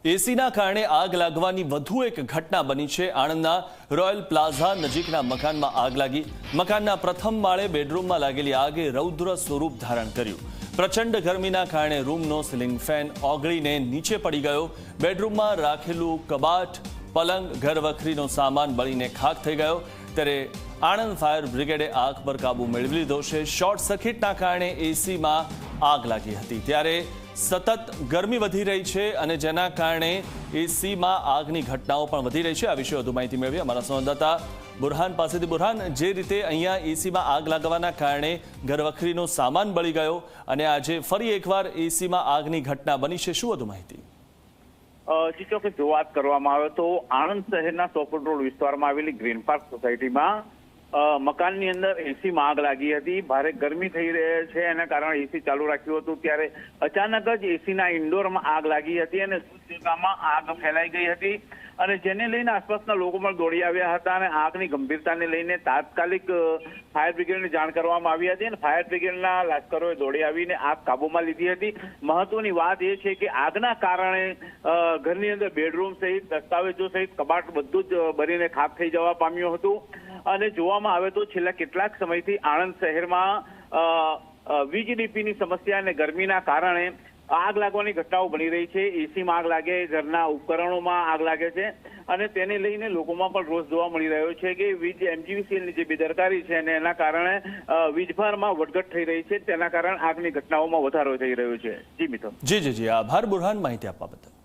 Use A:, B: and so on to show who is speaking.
A: એસીના કારણે આગ લાગવાની વધુ એક ઘટના બની છે। આણંદના રોયલ પ્લાઝા નજીકના મકાનમાં આગ લાગી। મકાનના પ્રથમ માળે બેડરૂમમાં લાગેલી આગે રૌદ્ર સ્વરૂપ ધારણ કર્યું। પ્રચંડ ગરમીના કારણે રૂમનો સીલિંગ ફેન ઓગળીને નીચે પડી ગયો। બેડરૂમમાં રાખેલું કબાટ, પલંગ, ઘરવખરીનો સામાન બળીને ખાખ થઈ ગયો। ત્યારે આણંદ ફાયર બ્રિગેડે આગ પર કાબુ મેળવી લીધો છે। શોર્ટ સર્કિટના કારણે એસીમાં આગ લાગી હતી। ત્યારે સતત ગરમી વધી રહી છે અને જેના કારણે એસીમાં આગની ઘટનાઓ પણ વધી રહી છે। આ વિશે વધુ માહિતી મેળવી અમારા સંવાદદાતા બુરહાન પાસેથી। બુરહાન, જે રીતે અહીંયા એસીમાં આગ લાગવાના કારણે ઘરવખરીનો સામાન બળી ગયો અને આજે ફરી એકવાર એસીમાં આગની ઘટના બની છે, શું વધુ માહિતી?
B: જી ચોક્કસ, જો વાત કરવામાં આવે તો આણંદ શહેરના સોપોટ રોડ વિસ્તારમાં આવેલી ગ્રીન પાર્ક સોસાયટીમાં મકાનની અંદર એસીમાં આગ લાગી હતી। ભારે ગરમી થઈ રહી છે, એના કારણે એસી ચાલુ રાખ્યું હતું। ત્યારે અચાનક જ એસીના ઇન્ડોરમાં આગ લાગી હતી અને સૂચિકામાં આગ ફેલાઈ ગઈ હતી અને જેને લઈને આસપાસના લોકો પણ દોડી આવ્યા હતા અને આગની ગંભીરતાને લઈને તાત્કાલિક ફાયર બ્રિગેડને જાણ કરવામાં આવી હતી અને ફાયર બ્રિગેડના લાશ્કરોએ દોડી આવીને આગ કાબૂમાં લીધી હતી। મહત્વની વાત એ છે કે આગના કારણે ઘરની અંદર બેડરૂમ સહિત, દસ્તાવેજો સહિત કબાટ બધું જ બળીને ખાખ થઈ જવા પામ્યું હતું। અને જોવામાં આવે તો છેલ્લા કેટલાક સમયથી આણંદ શહેરમાં વીજ ડીપીની સમસ્યા અને ગરમીના કારણે આગ લાગવાની ઘટનાઓ બની રહી છે। એસીમાં આગ લાગે, ઘરના ઉપકરણોમાં આગ લાગે છે અને તેને લઈને લોકોમાં પણ રોષ જોવા મળી રહ્યો છે કે વીજ એમજીવીસીએલની જે બેદરકારી છે અને એના કારણે વીજભારમાં વધઘટ થઈ રહી છે, તેના કારણે આગની ઘટનાઓમાં વધારો થઈ રહ્યો છે। જી મિત્ર।
A: જી, આભાર બુરહાન, માહિતી આપવા બદલ।